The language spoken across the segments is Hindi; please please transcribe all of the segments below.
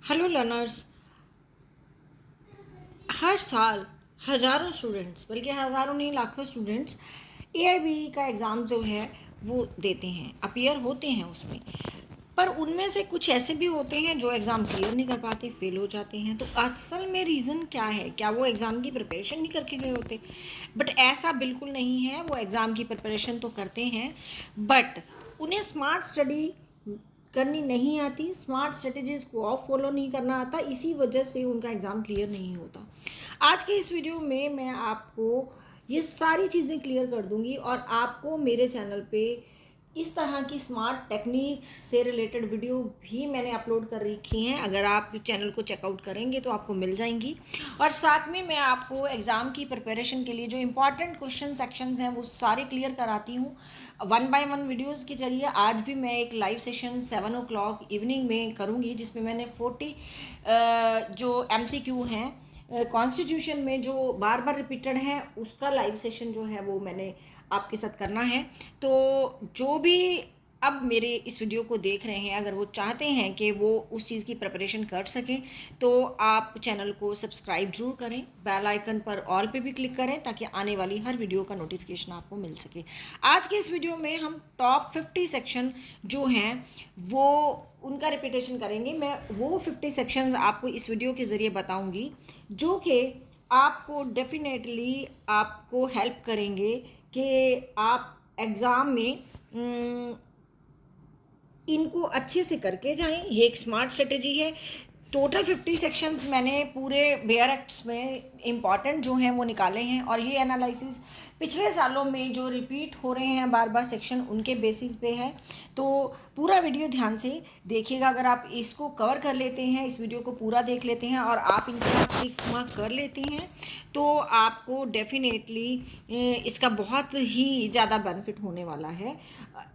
Hello learners. हर साल हज़ारों स्टूडेंट्स, बल्कि हज़ारों नहीं लाखों स्टूडेंट्स एआईबी का एग्ज़ाम जो है वो देते हैं, अपीयर होते हैं उसमें। पर उनमें से कुछ ऐसे भी होते हैं जो एग्ज़ाम क्लियर नहीं कर पाते, फेल हो जाते हैं। तो असल में रीज़न क्या है? क्या वो एग्ज़ाम की प्रिपरेशन नहीं करके गए होते? बट ऐसा बिल्कुल नहीं है। वो एग्ज़ाम की प्रिपरेशन तो करते हैं, बट उन्हें स्मार्ट स्टडी करनी नहीं आती, स्मार्ट स्ट्रेटजीज को ऑफ फॉलो नहीं करना आता, इसी वजह से उनका एग्ज़ाम क्लियर नहीं होता। आज के इस वीडियो में मैं आपको ये सारी चीज़ें क्लियर कर दूंगी और आपको मेरे चैनल पे इस तरह की स्मार्ट टेक्निक्स से रिलेटेड वीडियो भी मैंने अपलोड कर रखी हैं। अगर आप चैनल को चेकआउट करेंगे तो आपको मिल जाएंगी। और साथ में मैं आपको एग्ज़ाम की प्रिपरेशन के लिए जो इम्पॉर्टेंट क्वेश्चन सेक्शंस हैं वो सारे क्लियर कराती हूँ वन बाय वन वीडियोस के जरिए। आज भी मैं एक लाइव सेशन 7 o'clock इवनिंग में करूँगी, जिसमें मैंने 40 जो MCQ हैं कॉन्स्टिट्यूशन में जो बार बार रिपीटेड है, उसका लाइव सेशन जो है वो मैंने आपके साथ करना है। तो जो भी अब मेरे इस वीडियो को देख रहे हैं, अगर वो चाहते हैं कि वो उस चीज़ की प्रिपरेशन कर सकें, तो आप चैनल को सब्सक्राइब जरूर करें, बेल आइकन पर ऑल पे भी क्लिक करें ताकि आने वाली हर वीडियो का नोटिफिकेशन आपको मिल सके। आज के इस वीडियो में हम टॉप 50 सेक्शन जो हैं वो उनका रिपीटेशन करेंगे। मैं वो 50 सेक्शंस आपको इस वीडियो के ज़रिए बताऊंगी जो कि आपको डेफिनेटली आपको हेल्प करेंगे कि आप एग्ज़ाम में इनको अच्छे से करके जाएं। ये एक स्मार्ट स्ट्रेटेजी है। टोटल 50 सेक्शंस मैंने पूरे बेयर एक्ट्स में इम्पॉर्टेंट जो हैं वो निकाले हैं, और ये एनालिसिस पिछले सालों में जो रिपीट हो रहे हैं बार बार सेक्शन, उनके बेसिस पे है। तो पूरा वीडियो ध्यान से देखिएगा। अगर आप इसको कवर कर लेते हैं, इस वीडियो को पूरा देख लेते हैं और आप इनका टिक मार्क कर लेते हैं, तो आपको डेफिनेटली इसका बहुत ही ज़्यादा बेनिफिट होने वाला है।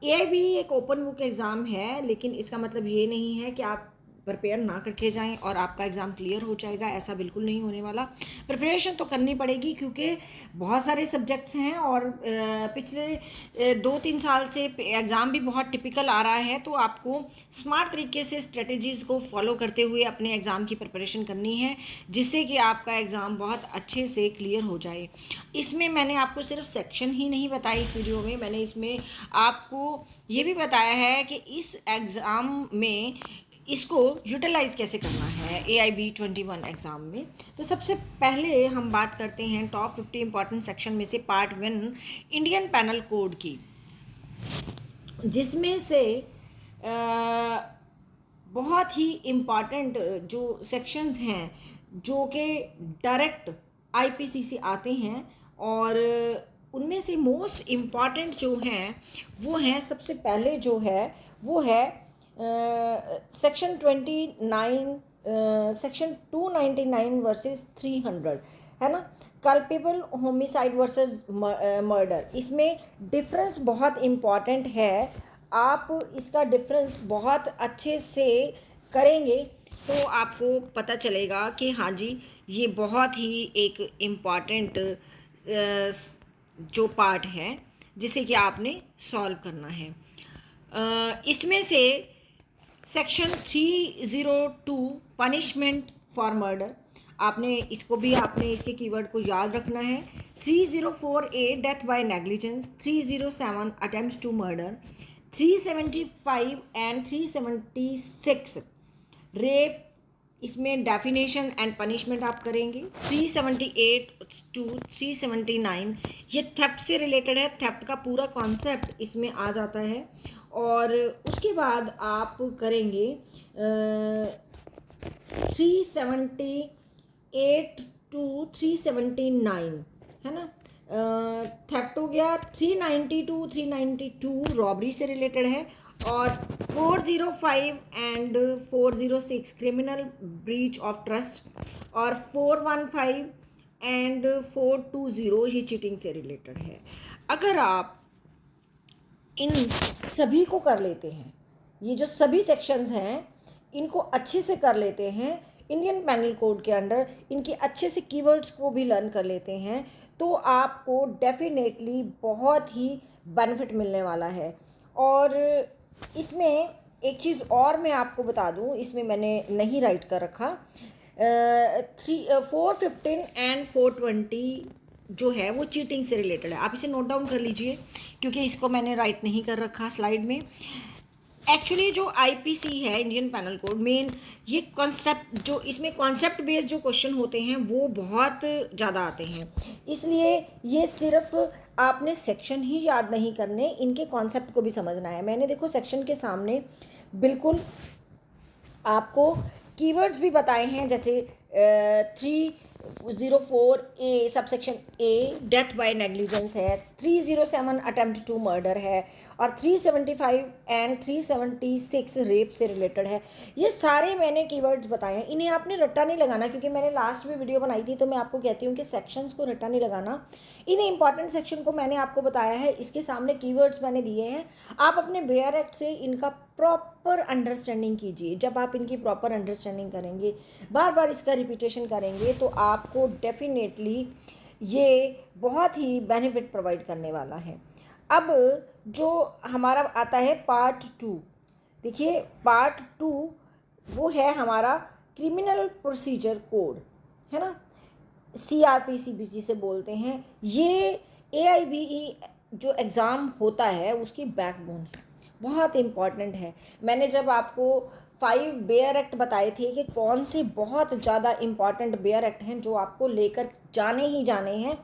ये भी एक ओपन बुक एग्ज़ाम है, लेकिन इसका मतलब ये नहीं है कि आप प्रिपेयर ना करके जाएं और आपका एग्ज़ाम क्लियर हो जाएगा, ऐसा बिल्कुल नहीं होने वाला। प्रिपरेशन तो करनी पड़ेगी क्योंकि बहुत सारे सब्जेक्ट्स हैं और पिछले 2-3 साल से एग्ज़ाम भी बहुत टिपिकल आ रहा है। तो आपको स्मार्ट तरीके से स्ट्रेटजीज़ को फॉलो करते हुए अपने एग्ज़ाम की प्रिपरेशन करनी है, जिससे कि आपका एग्ज़ाम बहुत अच्छे से क्लियर हो जाए। इसमें मैंने आपको सिर्फ सेक्शन ही नहीं बताया इस वीडियो में, मैंने इसमें आपको ये भी बताया है कि इस एग्ज़ाम में इसको यूटिलाइज़ कैसे करना है AIB 21 एग्ज़ाम में। तो सबसे पहले हम बात करते हैं टॉप 50 इंपॉर्टेंट सेक्शन में से पार्ट 1 इंडियन पैनल कोड की, जिसमें से बहुत ही इम्पॉर्टेंट जो सेक्शंस हैं जो कि डायरेक्ट IPC से आते हैं, और उनमें से मोस्ट इम्पॉर्टेंट जो हैं वो हैं, सबसे पहले जो है वो है सेक्शन 29, सेक्शन 299 वर्सेस 300, है ना, कल्पेबल होमिसाइड वर्सेस मर्डर। इसमें डिफरेंस बहुत इम्पॉर्टेंट है। आप इसका डिफरेंस बहुत अच्छे से करेंगे तो आपको पता चलेगा कि हाँ जी, ये बहुत ही एक इम्पॉर्टेंट जो पार्ट है जिसे कि आपने सॉल्व करना है। इसमें से सेक्शन 302 पनिशमेंट फॉर मर्डर, आपने इसको भी आपने इसके कीवर्ड को याद रखना है। 304A death by negligence, 307 attempt to murder, 375 and 376 rape, इसमें डेफिनेशन एंड पनिशमेंट आप करेंगे। 378 टू 379 ये थेफ्ट से रिलेटेड है, थेफ्ट का पूरा कॉन्सेप्ट इसमें आ जाता है। और उसके बाद आप करेंगे 378 टू 379, है ना, थेफ्ट हो गया। 390 टू 392 रॉबरी से रिलेटेड है, और 405 and 406 criminal breach of trust, और 415 एंड 420 ये चीटिंग से रिलेटेड है। अगर आप इन सभी को कर लेते हैं, ये जो सभी सेक्शंस हैं इनको अच्छे से कर लेते हैं, इंडियन पैनल कोड के अंडर इनके अच्छे से कीवर्ड्स को भी लर्न कर लेते हैं, तो आपको डेफिनेटली बहुत ही बेनिफिट मिलने वाला है। और इसमें एक चीज़ और मैं आपको बता दूं, इसमें मैंने नहीं राइट कर रखा, 415 एंड 420 जो है वो चीटिंग से रिलेटेड है। आप इसे नोट डाउन कर लीजिए क्योंकि इसको मैंने राइट नहीं कर रखा स्लाइड में। एक्चुअली जो आईपीसी है, इंडियन पैनल कोड, मेन ये कॉन्सेप्ट, जो इसमें कॉन्सेप्ट बेस्ड जो क्वेश्चन होते हैं वो बहुत ज़्यादा आते हैं, इसलिए ये सिर्फ आपने सेक्शन ही याद नहीं करने, इनके कॉन्सेप्ट को भी समझना है। मैंने देखो सेक्शन के सामने बिल्कुल आपको कीवर्ड्स भी बताए हैं, जैसे 304 A subsection A death by negligence है, 307 अटेम्प्ट टू मर्डर है, और 375 एंड 376 रेप से रिलेटेड है। ये सारे मैंने कीवर्ड्स बताए हैं, इन्हें आपने रट्टा नहीं लगाना, क्योंकि मैंने लास्ट में वीडियो बनाई थी तो मैं आपको कहती हूँ कि सेक्शंस को रट्टा नहीं लगाना। इन्हें इंपॉर्टेंट सेक्शन को मैंने आपको बताया है, इसके सामने कीवर्ड्स मैंने दिए हैं, आप अपने बेयर एक्ट से इनका प्रॉपर अंडरस्टैंडिंग कीजिए। जब आप इनकी प्रॉपर अंडरस्टैंडिंग करेंगे, बार बार इसका रिपीटेशन करेंगे, तो आपको डेफिनेटली ये बहुत ही बेनिफिट प्रोवाइड करने वाला है। अब जो हमारा आता है पार्ट 2, देखिए पार्ट 2 वो है हमारा क्रिमिनल प्रोसीजर कोड, है ना, CRP CPC से बोलते हैं। ये AIBE जो एग्ज़ाम होता है उसकी बैकबोन है, बहुत इम्पॉर्टेंट है। मैंने जब आपको 5 बेयर एक्ट बताए थे कि कौन से बहुत ज़्यादा इम्पॉर्टेंट बेयर एक्ट हैं जो आपको लेकर जाने ही जाने हैं,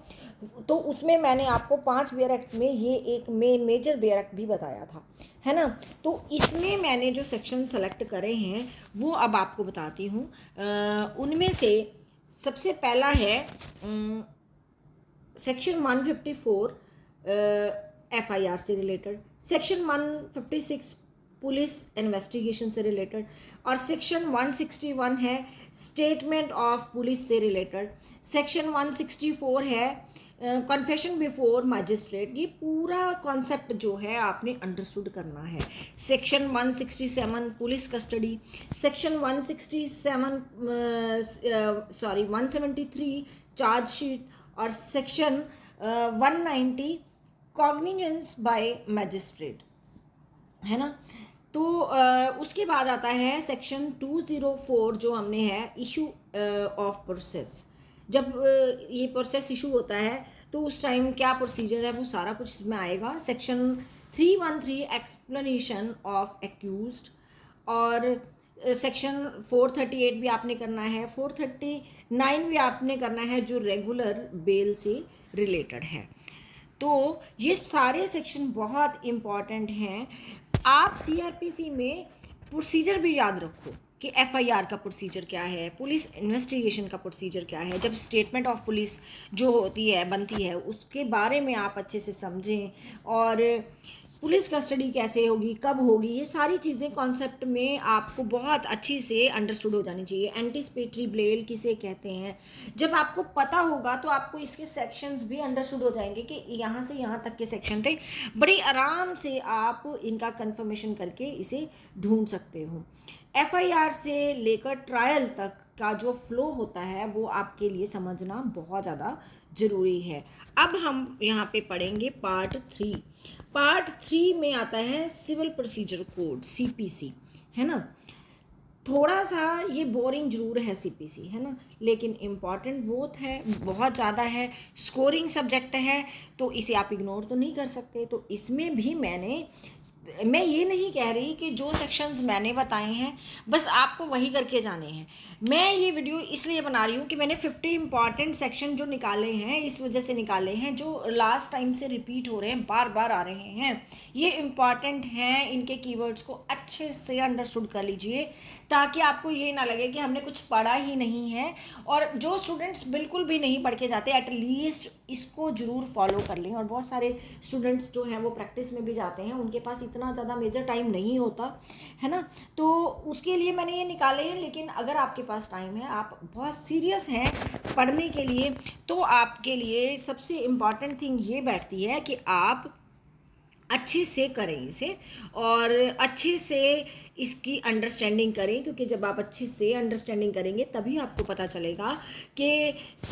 तो उसमें मैंने आपको 5 बेयर एक्ट में ये एक मेजर बेयर एक्ट भी बताया था, है ना। तो इसमें मैंने जो सेक्शन सेलेक्ट करे हैं वो अब आपको बताती हूँ। उनमें से सबसे पहला है सेक्शन 154 FIR से रिलेटेड, सेक्शन 156 पुलिस इन्वेस्टिगेशन से रिलेटेड, और सेक्शन 161 है स्टेटमेंट ऑफ पुलिस से रिलेटेड, सेक्शन 164 है कन्फेशन बिफोर मैजिस्ट्रेट। ये पूरा कॉन्सेप्ट जो है आपने अंडरस्टूड करना है। Section 167 police custody, section 173 chargesheet, और सेक्शन 190 कॉग्निजेंस बाय मैजिस्ट्रेट, है ना। तो उसके बाद आता है सेक्शन 204 जो हमने है इशू ऑफ प्रोसेस। जब ये प्रोसेस इशू होता है तो उस टाइम क्या प्रोसीजर है वो सारा कुछ इसमें आएगा। सेक्शन 313 एक्सप्लेनेशन ऑफ एक्यूज्ड, और सेक्शन 438 भी आपने करना है, 439 भी आपने करना है जो रेगुलर बेल से रिलेटेड है। तो ये सारे सेक्शन बहुत इम्पॉर्टेंट हैं। आप CRPC में प्रोसीजर भी याद रखो कि FIR का प्रोसीजर क्या है, पुलिस इन्वेस्टिगेशन का प्रोसीजर क्या है, जब स्टेटमेंट ऑफ पुलिस जो होती है बनती है उसके बारे में आप अच्छे से समझें, और पुलिस कस्टडी कैसे होगी, कब होगी, ये सारी चीज़ें कॉन्सेप्ट में आपको बहुत अच्छी से अंडरस्टूड हो जानी चाहिए। एंटीसिपेटरी बेल किसे कहते हैं, जब आपको पता होगा तो आपको इसके सेक्शंस भी अंडरस्टूड हो जाएंगे कि यहाँ से यहाँ तक के सेक्शन थे, बड़ी आराम से आप इनका कंफर्मेशन करके इसे ढूंढ सकते हो। FIR से लेकर ट्रायल तक का जो फ्लो होता है वो आपके लिए समझना बहुत ज़्यादा ज़रूरी है। अब हम यहाँ पे पढ़ेंगे पार्ट 3। पार्ट 3 में आता है सिविल प्रोसीजर कोड CPC, है ना। थोड़ा सा ये बोरिंग जरूर है CPC, है ना, लेकिन इम्पॉर्टेंट बहुत ज़्यादा है, स्कोरिंग सब्जेक्ट है, तो इसे आप इग्नोर तो नहीं कर सकते। तो इसमें भी मैं ये नहीं कह रही कि जो सेक्शंस मैंने बताए हैं बस आपको वही करके जाने हैं। मैं ये वीडियो इसलिए बना रही हूँ कि मैंने 50 इंपॉर्टेंट सेक्शन जो निकाले हैं इस वजह से निकाले हैं, जो लास्ट टाइम से रिपीट हो रहे हैं, बार बार आ रहे हैं, ये इम्पॉर्टेंट हैं। इनके कीवर्ड्स को अच्छे से अंडरस्टूड कर लीजिए ताकि आपको ये ना लगे कि हमने कुछ पढ़ा ही नहीं है। और जो स्टूडेंट्स बिल्कुल भी नहीं पढ़ के जाते, एटलीस्ट इसको ज़रूर फॉलो कर लें। और बहुत सारे स्टूडेंट्स जो हैं वो प्रैक्टिस में भी जाते हैं, उनके पास इतना ज़्यादा मेजर टाइम नहीं होता, है ना, तो उसके लिए मैंने ये निकाले हैं। लेकिन अगर आपके पास टाइम है, आप बहुत सीरियस हैं पढ़ने के लिए, तो आपके लिए सबसे इम्पॉर्टेंट थिंग ये बैठती है कि आप अच्छे से करें इसे, और अच्छे से इसकी अंडरस्टैंडिंग करें, क्योंकि जब आप अच्छे से अंडरस्टैंडिंग करेंगे तभी आपको पता चलेगा कि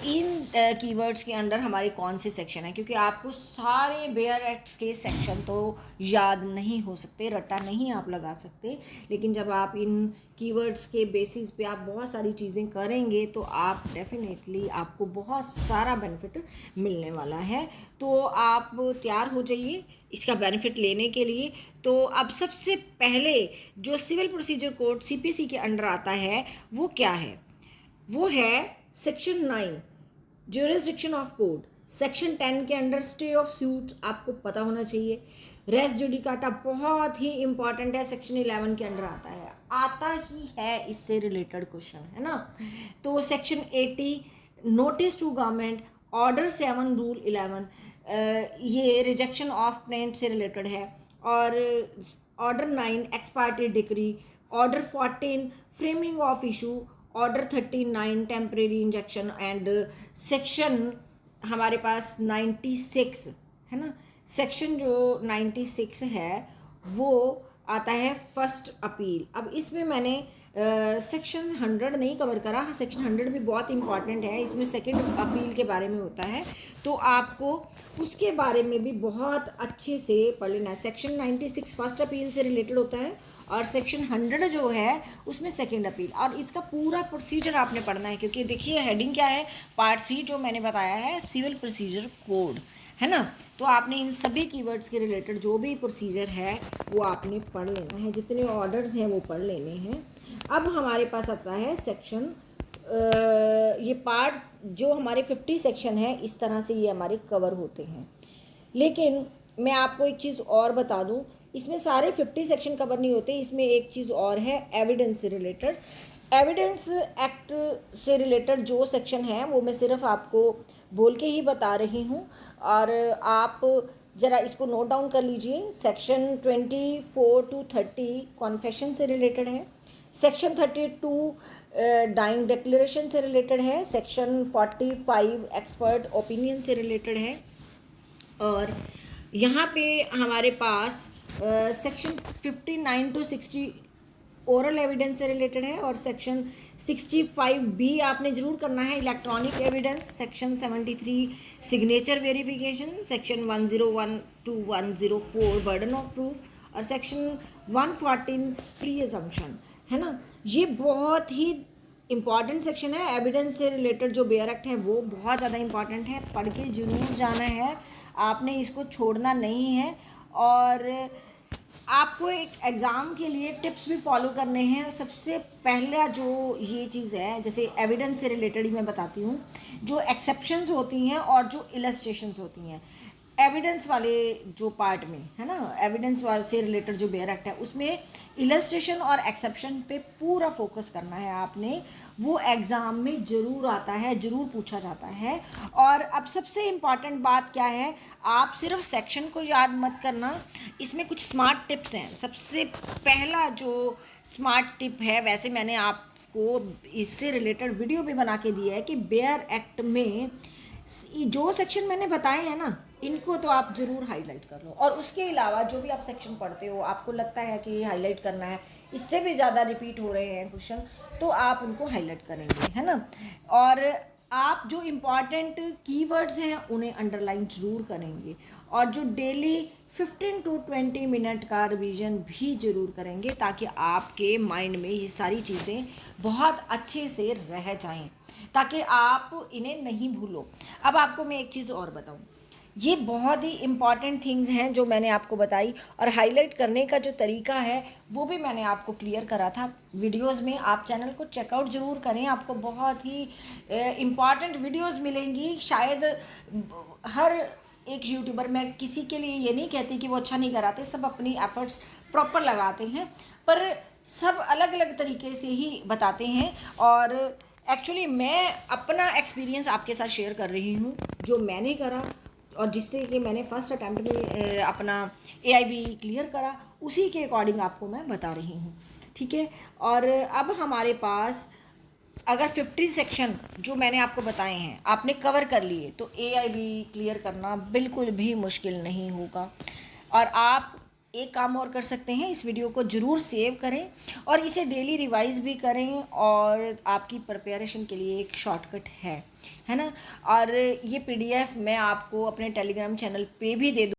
इन कीवर्ड्स के अंडर हमारे कौन से सेक्शन हैं, क्योंकि आपको सारे बेयर एक्ट्स के सेक्शन तो याद नहीं हो सकते, रट्टा नहीं आप लगा सकते, लेकिन जब आप इन कीवर्ड्स के बेसिस पे आप बहुत सारी चीज़ें करेंगे तो आप डेफिनेटली आपको बहुत सारा बेनिफिट मिलने वाला है। तो आप तैयार हो जाइए इसका बेनिफिट लेने के लिए। तो अब सबसे पहले जो सिविल प्रोसीजर कोड सीपीसी के अंडर आता है वो क्या है? वो है section 9 jurisdiction of court. Section 10 के अंडर स्टे ऑफ सूट्स आपको पता होना चाहिए। रेस जुडिकाटा बहुत ही इंपॉर्टेंट है, सेक्शन 11 के अंडर आता ही है इससे रिलेटेड क्वेश्चन, है ना। तो section 80 notice to government, order 7 rule 11 ये रिजेक्शन ऑफ प्लेंट से रिलेटेड है, और order 9 ex parte decree, order 14 framing of issue, order 39 temporary injection, and section हमारे पास 96 है ना। सेक्शन जो 96 है वो आता है फर्स्ट अपील। अब इसमें मैंने सेक्शन 100 नहीं कवर करा, सेक्शन 100 भी बहुत इंपॉर्टेंट है, इसमें सेकंड अपील के बारे में होता है, तो आपको उसके बारे में भी बहुत अच्छे से पढ़ लेना है। सेक्शन 96 फर्स्ट अपील से रिलेटेड होता है, और सेक्शन 100 जो है उसमें सेकंड अपील, और इसका पूरा प्रोसीजर आपने पढ़ना है, क्योंकि देखिए हेडिंग क्या है, पार्ट 3 जो मैंने बताया है सिविल प्रोसीजर कोड, है ना। तो आपने इन सभी कीवर्ड्स के रिलेटेड जो भी प्रोसीजर है वो आपने पढ़ लेना है, जितने ऑर्डर्स हैं वो पढ़ लेने हैं। अब हमारे पास आता है सेक्शन, ये पार्ट जो हमारे 50 सेक्शन है इस तरह से ये हमारे कवर होते हैं। लेकिन मैं आपको एक चीज़ और बता दूं, इसमें सारे 50 सेक्शन कवर नहीं होते, इसमें एक चीज़ और है एविडेंस से रिलेटेड। एविडेंस एक्ट से रिलेटेड जो सेक्शन है वो मैं सिर्फ आपको बोल के ही बता रही हूँ, और आप ज़रा इसको नोट डाउन कर लीजिए। सेक्शन 24 to 30 कॉन्फेशन से रिलेटेड है, सेक्शन 32 डाइंग डिक्लेरेशन से रिलेटेड है, सेक्शन 45 एक्सपर्ट ओपिनियन से रिलेटेड है, और यहाँ पे हमारे पास सेक्शन 59 to 60 ओरल एविडेंस से रिलेटेड है, और सेक्शन 65 भी आपने ज़रूर करना है electronic evidence, section 73 signature verification, section 101 to 104 burden of proof, और सेक्शन 114 प्री अजम्पशन, है ना। ये बहुत ही इम्पॉर्टेंट सेक्शन है। एविडेंस से रिलेटेड जो बेयर एक्ट है वो बहुत ज़्यादा इम्पॉर्टेंट है, पढ़ के जरूर जाना है, आपने इसको छोड़ना नहीं है। और आपको एक एग्ज़ाम के लिए टिप्स भी फॉलो करने हैं। सबसे पहला जो ये चीज़ है, जैसे एविडेंस से रिलेटेड ही मैं बताती हूँ, जो एक्सेप्शंस होती हैं और जो इलस्ट्रेशंस होती हैं एविडेंस वाले जो पार्ट में, है ना, एविडेंस वाले से रिलेटेड जो बेयर एक्ट है उसमें इलस्ट्रेशन और एक्सेप्शन पे पूरा फोकस करना है आपने, वो एग्ज़ाम में ज़रूर आता है, ज़रूर पूछा जाता है। और अब सबसे इम्पॉर्टेंट बात क्या है, आप सिर्फ सेक्शन को याद मत करना, इसमें कुछ स्मार्ट टिप्स हैं। सबसे पहला जो स्मार्ट टिप है, वैसे मैंने आपको इससे रिलेटेड वीडियो भी बना के दिया है कि बेयर एक्ट में जो सेक्शन मैंने बताए हैं ना, इनको तो आप ज़रूर हाईलाइट कर लो, और उसके अलावा जो भी आप सेक्शन पढ़ते हो आपको लगता है कि ये हाईलाइट करना है, इससे भी ज़्यादा रिपीट हो रहे हैं क्वेश्चन, तो आप उनको हाईलाइट करेंगे, है ना। और आप जो इम्पॉर्टेंट कीवर्ड्स हैं उन्हें अंडरलाइन ज़रूर करेंगे, और जो डेली 15 to 20 मिनट का रिवीजन भी ज़रूर करेंगे, ताकि आपके माइंड में ये सारी चीज़ें बहुत अच्छे से रह जाएं, ताकि आप इन्हें नहीं भूलो। अब आपको मैं एक चीज़ और बताऊं, ये बहुत ही इम्पॉर्टेंट थिंग्स हैं जो मैंने आपको बताई, और हाईलाइट करने का जो तरीका है वो भी मैंने आपको क्लियर करा था वीडियोस में। आप चैनल को चेकआउट ज़रूर करें, आपको बहुत ही इम्पॉर्टेंट वीडियोस मिलेंगी। शायद हर एक यूट्यूबर, मैं किसी के लिए ये नहीं कहती कि वो अच्छा नहीं कराते, सब अपनी एफर्ट्स प्रॉपर लगाते हैं, पर सब अलग अलग तरीके से ही बताते हैं। और एक्चुअली मैं अपना एक्सपीरियंस आपके साथ शेयर कर रही हूँ जो मैंने करा, और जिससे कि मैंने फर्स्ट अटैम्प्ट में अपना AIB क्लियर करा, उसी के अकॉर्डिंग आपको मैं बता रही हूँ, ठीक है। और अब हमारे पास अगर 50 सेक्शन जो मैंने आपको बताए हैं आपने कवर कर लिए, तो AIB क्लियर करना बिल्कुल भी मुश्किल नहीं होगा। और आप एक काम और कर सकते हैं, इस वीडियो को ज़रूर सेव करें और इसे डेली रिवाइज भी करें, और आपकी प्रिपरेशन के लिए एक शॉर्टकट है ना। और ये PDF मैं आपको अपने टेलीग्राम चैनल पे भी दे दूँ।